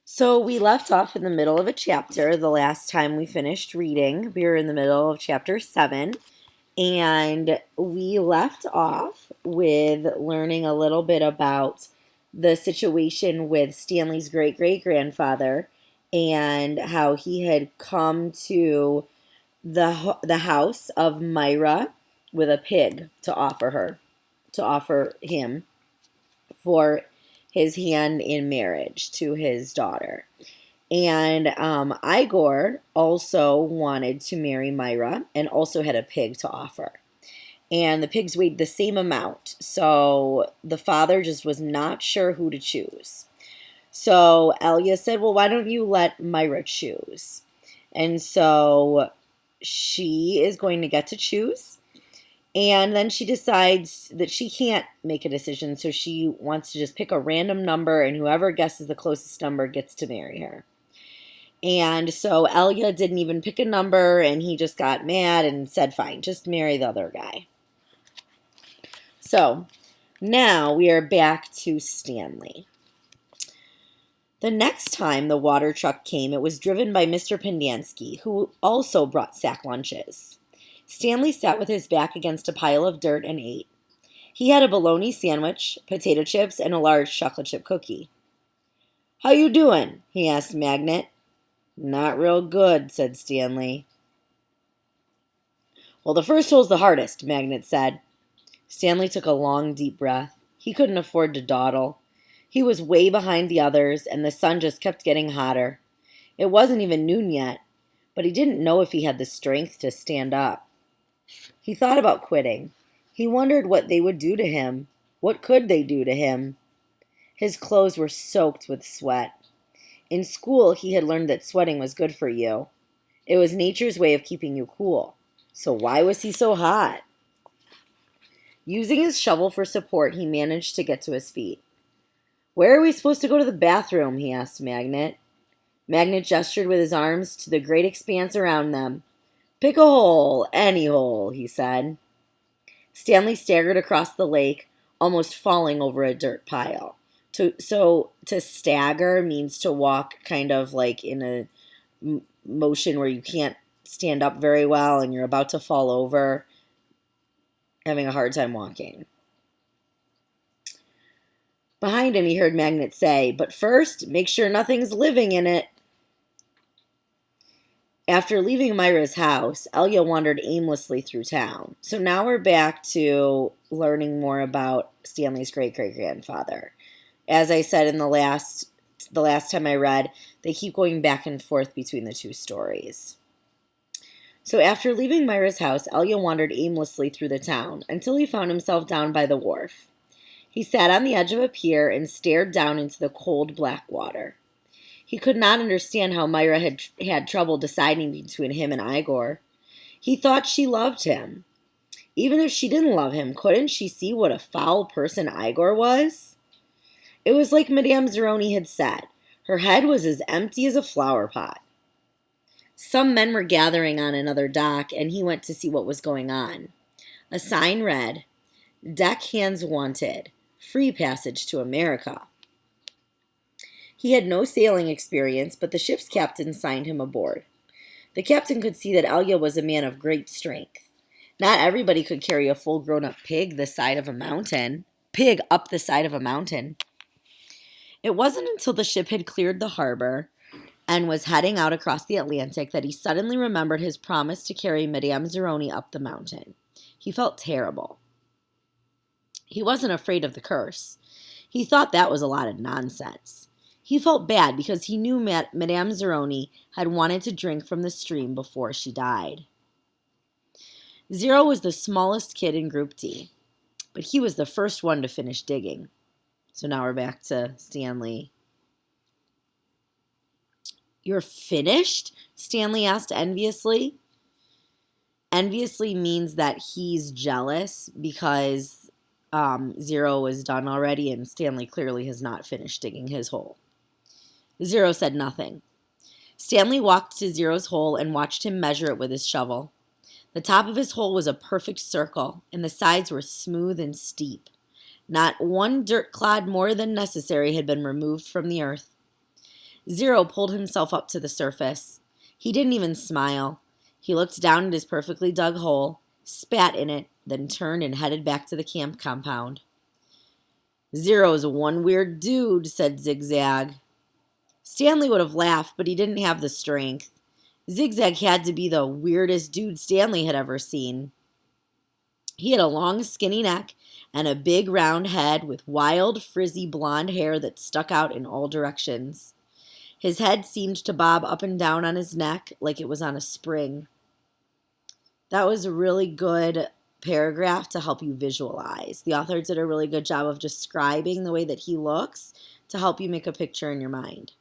So we left off in the middle of a chapter the last time we finished reading. We were in the middle of chapter 7, and we left off with learning a little bit about the situation with Stanley's great great grandfather and how he had come to the house of Myra with a pig to offer him for his hand in marriage to his daughter. And Igor also wanted to marry Myra and also had a pig to offer. And the pigs weighed the same amount. So the father just was not sure who to choose. So Elia said, well, why don't you let Myra choose? And so she is going to get to choose. And then she decides that she can't make a decision. So she wants to just pick a random number, and whoever guesses the closest number gets to marry her. And so Elia didn't even pick a number, and he just got mad and said, fine, just marry the other guy. So now we are back to Stanley. The next time the water truck came, it was driven by Mr. Pendanski, who also brought sack lunches. Stanley sat with his back against a pile of dirt and ate. He had a bologna sandwich, potato chips, and a large chocolate chip cookie. How you doing? He asked Magnet. Not real good, said Stanley. Well, the first hole's the hardest, Magnet said. Stanley took a long, deep breath. He couldn't afford to dawdle. He was way behind the others, and the sun just kept getting hotter. It wasn't even noon yet, but he didn't know if he had the strength to stand up. He thought about quitting. He wondered what they would do to him. What could they do to him? His clothes were soaked with sweat. In school, he had learned that sweating was good for you. It was nature's way of keeping you cool. So why was he so hot? Using his shovel for support, he managed to get to his feet. Where are we supposed to go to the bathroom? He asked Magnet. Magnet gestured with his arms to the great expanse around them. Pick a hole, any hole, he said. Stanley staggered across the lake, almost falling over a dirt pile. To stagger means to walk kind of like in a motion where you can't stand up very well and you're about to fall over, having a hard time walking. Behind him, he heard Magnet say, but first, make sure nothing's living in it. After leaving Myra's house, Elia wandered aimlessly through town. So now we're back to learning more about Stanley's great-great-grandfather. As I said in the last time I read, they keep going back and forth between the two stories. So after leaving Myra's house, Elia wandered aimlessly through the town until he found himself down by the wharf. He sat on the edge of a pier and stared down into the cold black water. He could not understand how Myra had trouble deciding between him and Igor. He thought she loved him. Even if she didn't love him, couldn't she see what a foul person Igor was? It was like Madame Zeroni had said. Her head was as empty as a flower pot. Some men were gathering on another dock, and he went to see what was going on. A sign read, Deck hands wanted. Free passage to America. He had no sailing experience, but the ship's captain signed him aboard. The captain could see that Elia was a man of great strength. Not everybody could carry a full grown-up pig up the side of a mountain. It wasn't until the ship had cleared the harbor and was heading out across the Atlantic that he suddenly remembered his promise to carry Madame Zeroni up the mountain. He felt terrible. He wasn't afraid of the curse. He thought that was a lot of nonsense. He felt bad because he knew Madame Zeroni had wanted to drink from the stream before she died. Zero was the smallest kid in Group D, but he was the first one to finish digging. So now we're back to Stanley. You're finished? Stanley asked enviously. Enviously means that he's jealous because Zero was done already and Stanley clearly has not finished digging his hole. Zero said nothing. Stanley walked to Zero's hole and watched him measure it with his shovel. The top of his hole was a perfect circle, and the sides were smooth and steep. Not one dirt clod more than necessary had been removed from the earth. Zero pulled himself up to the surface. He didn't even smile. He looked down at his perfectly dug hole, spat in it, then turned and headed back to the camp compound. Zero's one weird dude, said Zigzag. Stanley would have laughed, but he didn't have the strength. Zigzag had to be the weirdest dude Stanley had ever seen. He had a long, skinny neck and a big, round head with wild, frizzy blonde hair that stuck out in all directions. His head seemed to bob up and down on his neck like it was on a spring. That was a really good paragraph to help you visualize. The author did a really good job of describing the way that he looks to help you make a picture in your mind.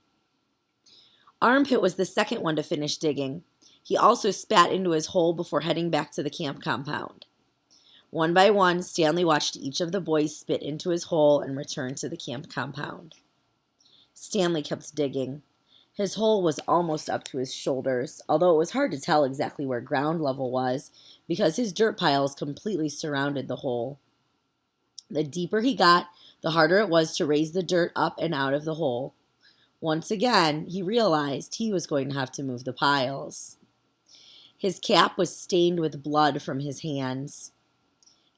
Armpit was the second one to finish digging. He also spat into his hole before heading back to the camp compound. One by one, Stanley watched each of the boys spit into his hole and return to the camp compound. Stanley kept digging. His hole was almost up to his shoulders, although it was hard to tell exactly where ground level was because his dirt piles completely surrounded the hole. The deeper he got, the harder it was to raise the dirt up and out of the hole. Once again, he realized he was going to have to move the piles. His cap was stained with blood from his hands.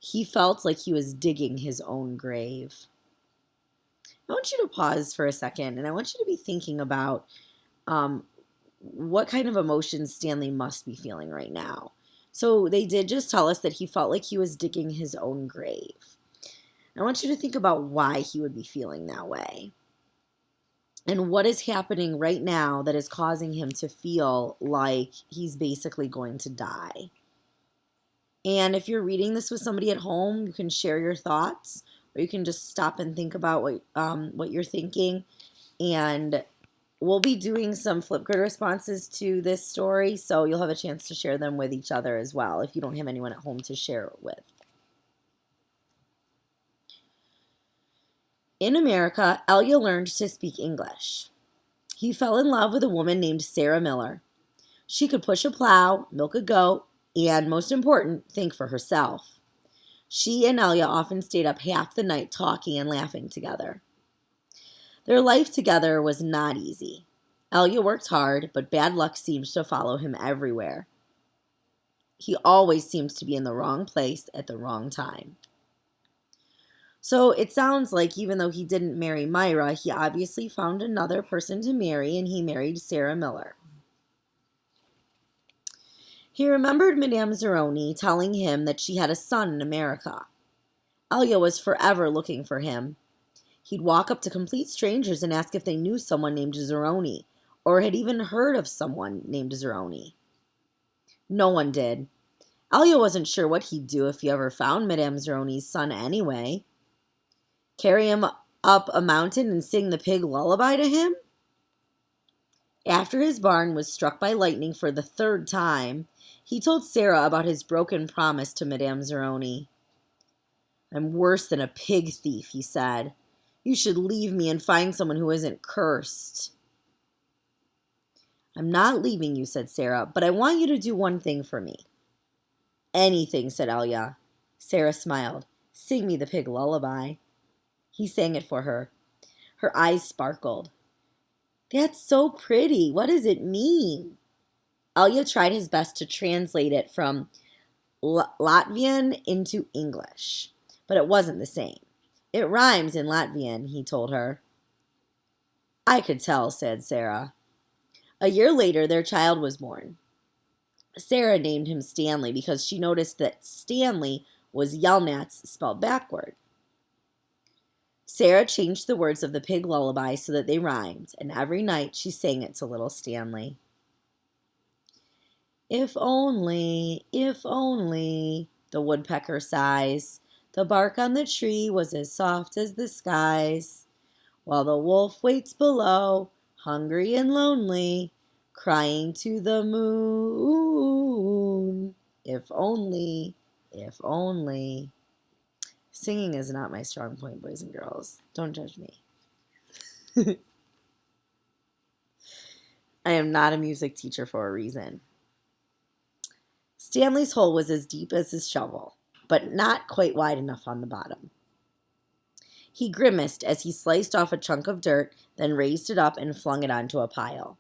He felt like he was digging his own grave. I want you to pause for a second, and I want you to be thinking about what kind of emotions Stanley must be feeling right now. So they did just tell us that he felt like he was digging his own grave. I want you to think about why he would be feeling that way. And what is happening right now that is causing him to feel like he's basically going to die. And if you're reading this with somebody at home, you can share your thoughts, or you can just stop and think about what you're thinking. And we'll be doing some Flipgrid responses to this story, so you'll have a chance to share them with each other as well if you don't have anyone at home to share it with. In America, Elia learned to speak English. He fell in love with a woman named Sarah Miller. She could push a plow, milk a goat, and, most important, think for herself. She and Elia often stayed up half the night talking and laughing together. Their life together was not easy. Elia worked hard, but bad luck seemed to follow him everywhere. He always seems to be in the wrong place at the wrong time. So it sounds like even though he didn't marry Myra, he obviously found another person to marry, and he married Sarah Miller. He remembered Madame Zeroni telling him that she had a son in America. Elia was forever looking for him. He'd walk up to complete strangers and ask if they knew someone named Zeroni, or had even heard of someone named Zeroni. No one did. Elia wasn't sure what he'd do if he ever found Madame Zeroni's son anyway. Carry him up a mountain and sing the pig lullaby to him? After his barn was struck by lightning for the third time, he told Sarah about his broken promise to Madame Zeroni. "I'm worse than a pig thief," he said. "You should leave me and find someone who isn't cursed." "I'm not leaving you," said Sarah, "but I want you to do one thing for me." "Anything," said Elia. Sarah smiled. "Sing me the pig lullaby." He sang it for her. Her eyes sparkled. "That's so pretty. What does it mean?" Elia tried his best to translate it from Latvian into English, but it wasn't the same. "It rhymes in Latvian," he told her. "I could tell," said Sarah. A year later, their child was born. Sarah named him Stanley because she noticed that Stanley was Yelnats spelled backward. Sarah changed the words of the pig lullaby so that they rhymed, and every night she sang it to little Stanley. If only, the woodpecker sighs, the bark on the tree was as soft as the skies, while the wolf waits below, hungry and lonely, crying to the moon. If only, if only. Singing is not my strong point, boys and girls. Don't judge me. I am not a music teacher for a reason. Stanley's hole was as deep as his shovel, but not quite wide enough on the bottom. He grimaced as he sliced off a chunk of dirt, then raised it up and flung it onto a pile.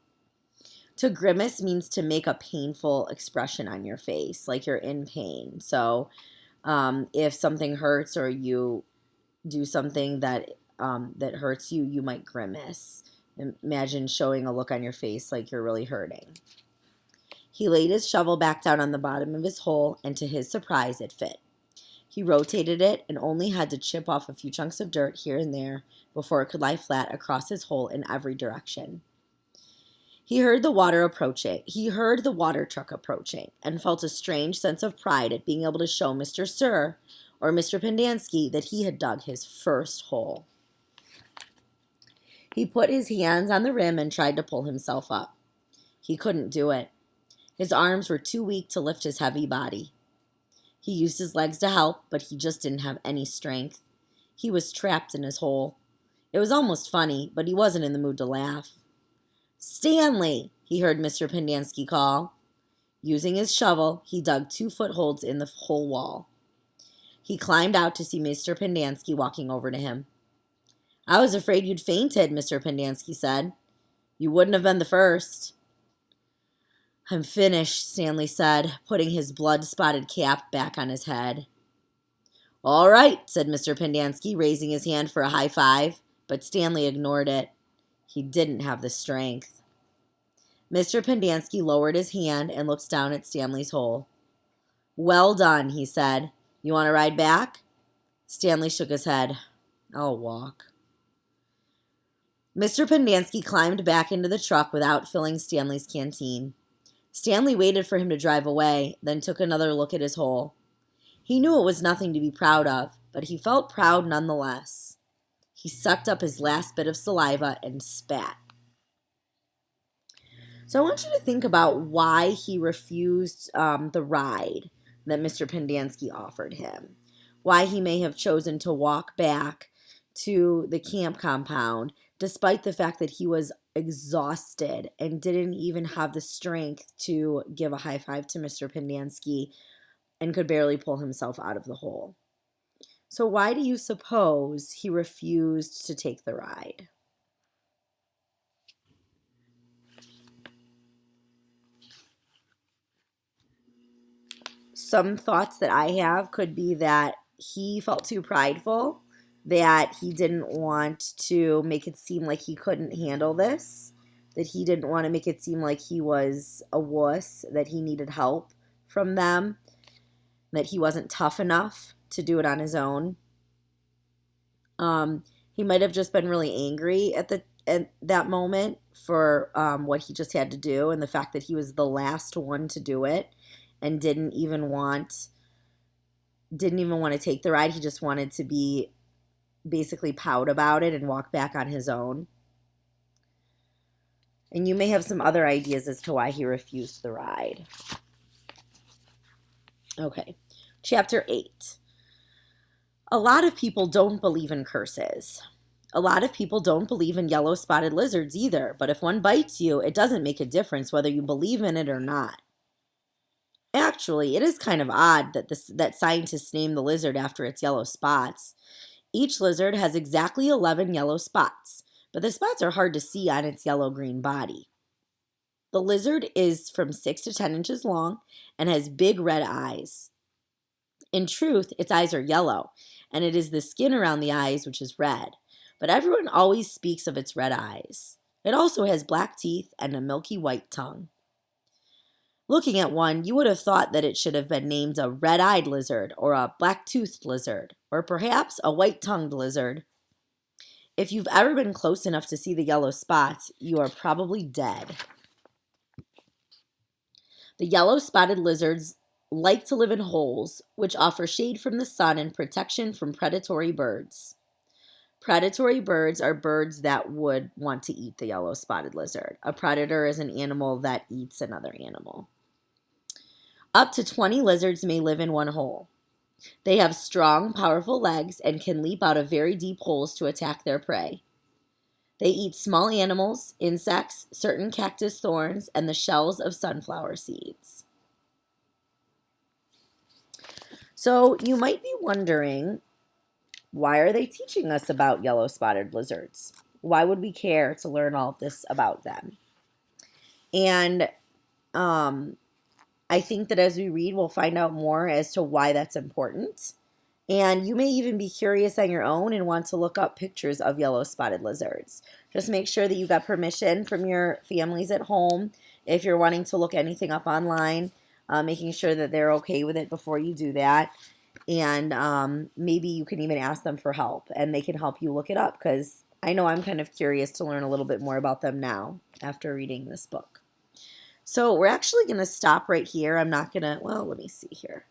To grimace means to make a painful expression on your face, like you're in pain. So if something hurts or you do something that hurts you, you might grimace. Imagine showing a look on your face like you're really hurting. He laid his shovel back down on the bottom of his hole, and to his surprise, it fit. He rotated it and only had to chip off a few chunks of dirt here and there before it could lie flat across his hole in every direction. He heard the water truck approaching and felt a strange sense of pride at being able to show Mr. Sir or Mr. Pendanski that he had dug his first hole. He put his hands on the rim and tried to pull himself up. He couldn't do it. His arms were too weak to lift his heavy body. He used his legs to help, but he just didn't have any strength. He was trapped in his hole. It was almost funny, but he wasn't in the mood to laugh. "Stanley!" he heard Mr. Pendanski call. Using his shovel, he dug 2 footholds in the hole wall. He climbed out to see Mr. Pendanski walking over to him. "I was afraid you'd fainted," Mr. Pendanski said. "You wouldn't have been the first." "I'm finished," Stanley said, putting his blood-spotted cap back on his head. "All right," said Mr. Pendanski, raising his hand for a high five, but Stanley ignored it. He didn't have the strength. Mr. Pendanski lowered his hand and looked down at Stanley's hole. "Well done," he said. "You want to ride back?" Stanley shook his head. "I'll walk." Mr. Pendanski climbed back into the truck without filling Stanley's canteen. Stanley waited for him to drive away, then took another look at his hole. He knew it was nothing to be proud of, but he felt proud nonetheless. He sucked up his last bit of saliva and spat. So I want you to think about why he refused the ride that Mr. Pendanski offered him. Why he may have chosen to walk back to the camp compound despite the fact that he was exhausted and didn't even have the strength to give a high five to Mr. Pendanski and could barely pull himself out of the hole. So why do you suppose he refused to take the ride? Some thoughts that I have could be that he felt too prideful, that he didn't want to make it seem like he couldn't handle this, that he didn't want to make it seem like he was a wuss, that he needed help from them, that he wasn't tough enough to do it on his own. He might have just been really angry at that moment for what he just had to do and the fact that he was the last one to do it and didn't even want to take the ride. He just wanted to be basically pout about it and walk back on his own. And you may have some other ideas as to why he refused the ride. Okay, Chapter 8. A lot of people don't believe in curses. A lot of people don't believe in yellow-spotted lizards either, but if one bites you, it doesn't make a difference whether you believe in it or not. Actually, it is kind of odd that scientists name the lizard after its yellow spots. Each lizard has exactly 11 yellow spots, but the spots are hard to see on its yellow-green body. The lizard is from 6 to 10 inches long and has big red eyes. In truth, its eyes are yellow, and it is the skin around the eyes which is red, but everyone always speaks of its red eyes. It also has black teeth and a milky white tongue. Looking at one, you would have thought that it should have been named a red-eyed lizard or a black-toothed lizard, or perhaps a white-tongued lizard. If you've ever been close enough to see the yellow spots, you are probably dead. The yellow-spotted lizards like to live in holes, which offer shade from the sun and protection from predatory birds. Predatory birds are birds that would want to eat the yellow-spotted lizard. A predator is an animal that eats another animal. Up to 20 lizards may live in one hole. They have strong, powerful legs and can leap out of very deep holes to attack their prey. They eat small animals, insects, certain cactus thorns, and the shells of sunflower seeds. So you might be wondering, Why are they teaching us about yellow-spotted lizards? Why would we care to learn all this about them? And I think that as we read, we'll find out more as to why that's important. And you may even be curious on your own and want to look up pictures of yellow-spotted lizards. Just make sure that you got permission from your families at home if you're wanting to look anything up online, making sure that they're okay with it before you do that. And maybe you can even ask them for help, and they can help you look it up, because I know I'm kind of curious to learn a little bit more about them now after reading this book. So we're actually going to stop right here. I'm not going to, well, let me see here.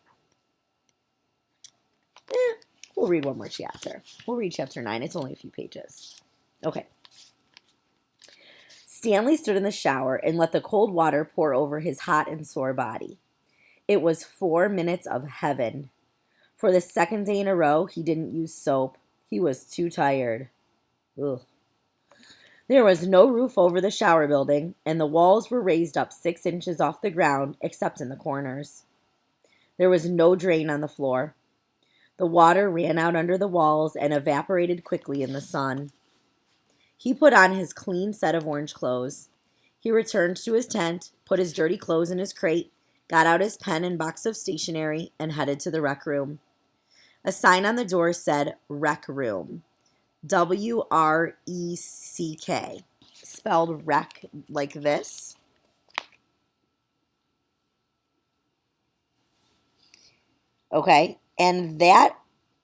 We'll read one more chapter. We'll read chapter 9. It's only a few pages. Okay. Stanley stood in the shower and let the cold water pour over his hot and sore body. It was 4 minutes of heaven. For the second day in a row, he didn't use soap. He was too tired. Ugh. There was no roof over the shower building, and the walls were raised up 6 inches off the ground, except in the corners. There was no drain on the floor. The water ran out under the walls and evaporated quickly in the sun. He put on his clean set of orange clothes. He returned to his tent, put his dirty clothes in his crate, got out his pen and box of stationery, and headed to the rec room. A sign on the door said Rec Room. W-R-E-C-K. Spelled rec like this. Okay, and that,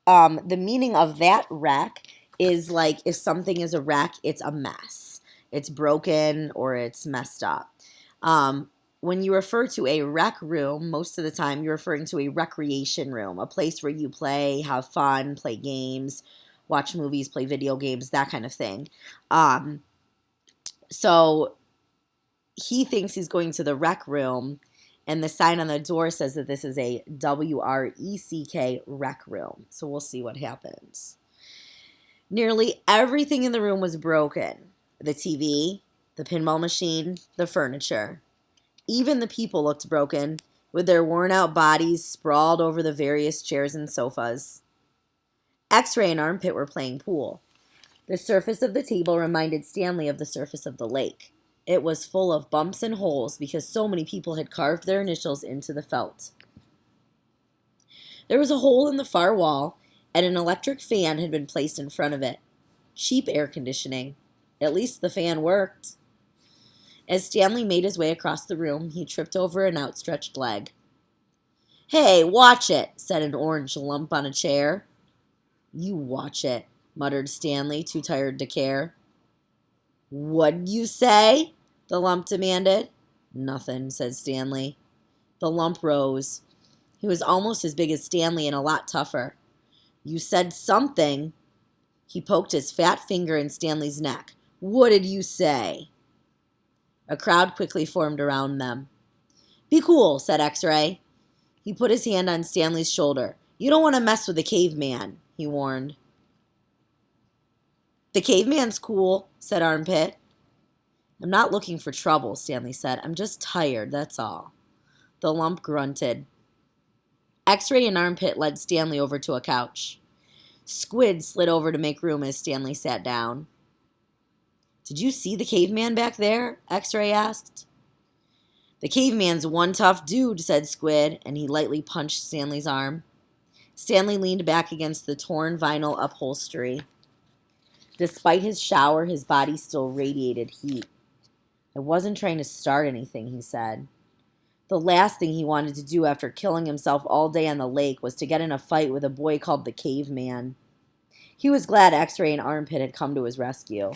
the meaning of that wreck is like if something is a wreck, it's a mess. It's broken or it's messed up. When you refer to a rec room, most of the time you're referring to a recreation room, a place where you play, have fun, play games, watch movies, play video games, that kind of thing. So he thinks he's going to the rec room, and the sign on the door says that this is a W-R-E-C-K rec room. So we'll see what happens. Nearly everything in the room was broken. The TV, the pinball machine, the furniture. Even the people looked broken, with their worn-out bodies sprawled over the various chairs and sofas. X-Ray and Armpit were playing pool. The surface of the table reminded Stanley of the surface of the lake. It was full of bumps and holes because so many people had carved their initials into the felt. There was a hole in the far wall, and an electric fan had been placed in front of it. Cheap air conditioning. At least the fan worked. As Stanley made his way across the room, he tripped over an outstretched leg. "Hey, watch it," said an orange lump on a chair. "You watch it," muttered Stanley, too tired to care. "What'd you say?" the lump demanded. "Nothing," said Stanley. The lump rose. He was almost as big as Stanley and a lot tougher. "You said something." He poked his fat finger in Stanley's neck. "What did you say?" A crowd quickly formed around them. "Be cool," said X-Ray. He put his hand on Stanley's shoulder. "You don't want to mess with the caveman," he warned. "The caveman's cool," said Armpit. "I'm not looking for trouble," Stanley said. "I'm just tired, that's all." The lump grunted. X-Ray and Armpit led Stanley over to a couch. Squid slid over to make room as Stanley sat down. "Did you see the caveman back there?" X-Ray asked. "The caveman's one tough dude," said Squid, and he lightly punched Stanley's arm. Stanley leaned back against the torn vinyl upholstery. Despite his shower, his body still radiated heat. "I wasn't trying to start anything," he said. The last thing he wanted to do after killing himself all day on the lake was to get in a fight with a boy called the Caveman. He was glad X-Ray and Armpit had come to his rescue.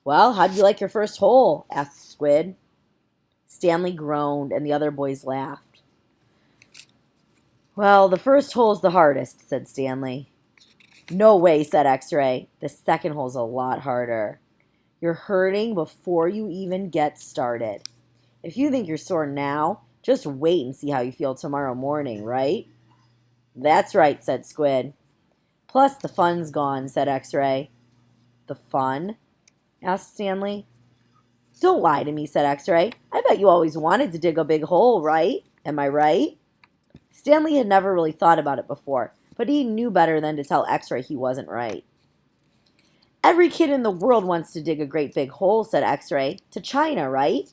"Well, how'd you like your first hole?" asked Squid. Stanley groaned, and the other boys laughed. "Well, the first hole's the hardest," said Stanley. "No way," said X-Ray. "The second hole's a lot harder. You're hurting before you even get started. If you think you're sore now, just wait and see how you feel tomorrow morning, right?" "That's right," said Squid. "Plus the fun's gone," said X-Ray. "The fun?" asked Stanley. "Don't lie to me," said X-Ray. "I bet you always wanted to dig a big hole, right? Am I right?" Stanley had never really thought about it before, but he knew better than to tell X-Ray he wasn't right. Every kid in the world wants to dig a great big hole, said X-Ray. To China, right?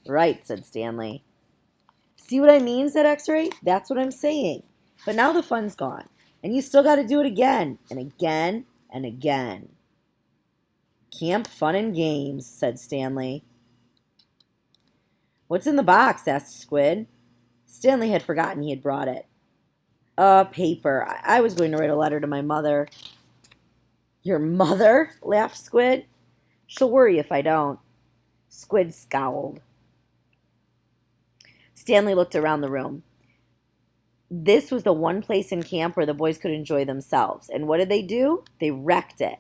Right, said Stanley. See what I mean, said X-Ray. That's what I'm saying. But now the fun's gone, and you still got to do it again, and again, and again. Camp Fun and Games, said Stanley. What's in the box? Asked Squid. Stanley had forgotten he had brought it. Paper. I was going to write a letter to my mother. Your mother? Laughed Squid. She'll worry if I don't. Squid scowled. Stanley looked around the room. This was the one place in camp where the boys could enjoy themselves. And what did they do? They wrecked it.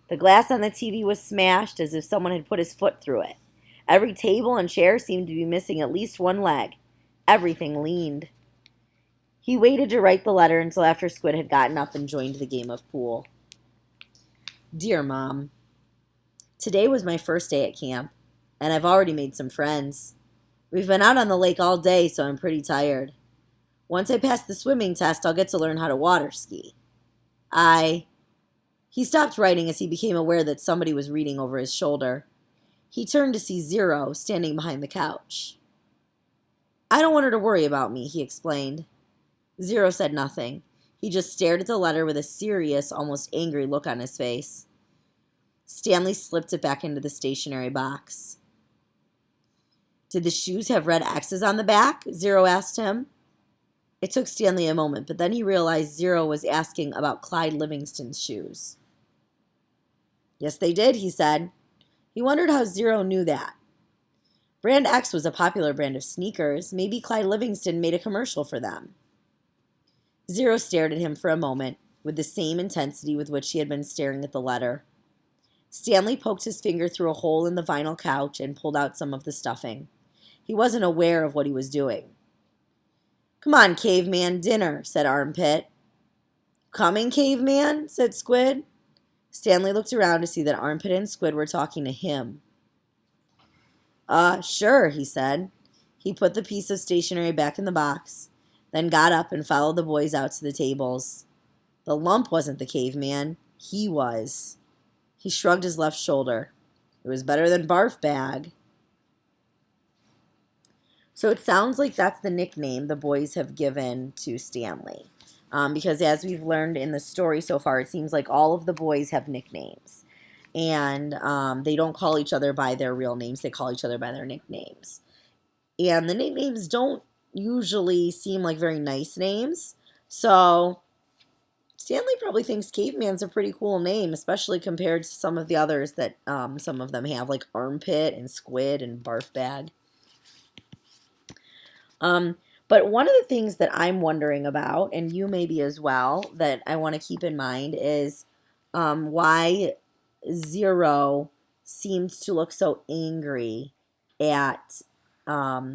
The glass on the TV was smashed as if someone had put his foot through it. Every table and chair seemed to be missing at least one leg. Everything leaned. He waited to write the letter until after Squid had gotten up and joined the game of pool. Dear Mom, today was my first day at camp, and I've already made some friends. We've been out on the lake all day, so I'm pretty tired. Once I pass the swimming test, I'll get to learn how to water ski. He stopped writing as he became aware that somebody was reading over his shoulder. He turned to see Zero standing behind the couch. I don't want her to worry about me, he explained. Zero said nothing. He just stared at the letter with a serious, almost angry look on his face. Stanley slipped it back into the stationery box. Did the shoes have red X's on the back? Zero asked him. It took Stanley a moment, but then he realized Zero was asking about Clyde Livingston's shoes. Yes, they did, he said. He wondered how Zero knew that. Brand X was a popular brand of sneakers. Maybe Clyde Livingston made a commercial for them. Zero stared at him for a moment, with the same intensity with which he had been staring at the letter. Stanley poked his finger through a hole in the vinyl couch and pulled out some of the stuffing. He wasn't aware of what he was doing. Come on, caveman, dinner, said Armpit. Coming, caveman, said Squid. Stanley looked around to see that Armpit and Squid were talking to him. Sure, he said. He put the piece of stationery back in the box, then got up and followed the boys out to the tables. The lump wasn't the caveman. He was. He shrugged his left shoulder. It was better than Barf Bag. So it sounds like that's the nickname the boys have given to Stanley. Because as we've learned in the story so far, it seems like all of the boys have nicknames. And they don't call each other by their real names. They call each other by their nicknames. And the nicknames don't usually seem like very nice names. So Stanley probably thinks Caveman's a pretty cool name, especially compared to some of the others that some of them have, like Armpit and Squid and Barf Bag. But one of the things that I'm wondering about, and you maybe as well, that I want to keep in mind is why Zero seems to look so angry at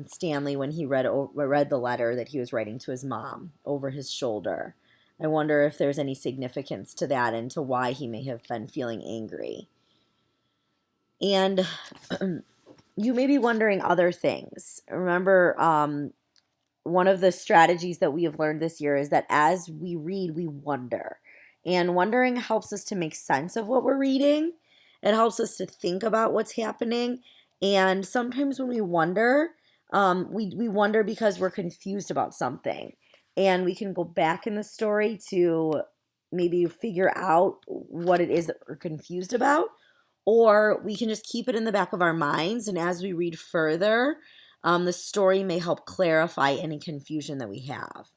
Stanley when he read the letter that he was writing to his mom over his shoulder. I wonder if there's any significance to that and to why he may have been feeling angry. And you may be wondering other things. Remember, one of the strategies that we have learned this year is that as we read, we wonder. And wondering helps us to make sense of what we're reading. It helps us to think about what's happening. And sometimes when we wonder, we wonder because we're confused about something. And we can go back in the story to maybe figure out what it is that we're confused about. Or we can just keep it in the back of our minds. And as we read further, the story may help clarify any confusion that we have.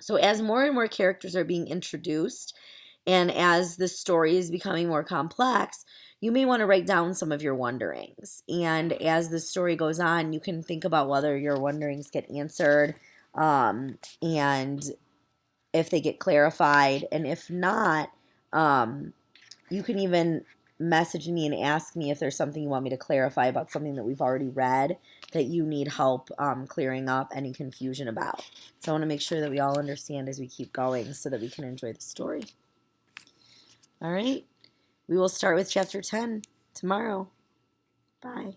So as more and more characters are being introduced, and as the story is becoming more complex, you may want to write down some of your wonderings. And as the story goes on, you can think about whether your wonderings get answered, and if they get clarified. And if not, you can even message me and ask me if there's something you want me to clarify about something that we've already read that you need help clearing up any confusion about. So I want to make sure that we all understand as we keep going so that we can enjoy the story. All right. We will start with chapter 10 tomorrow. Bye.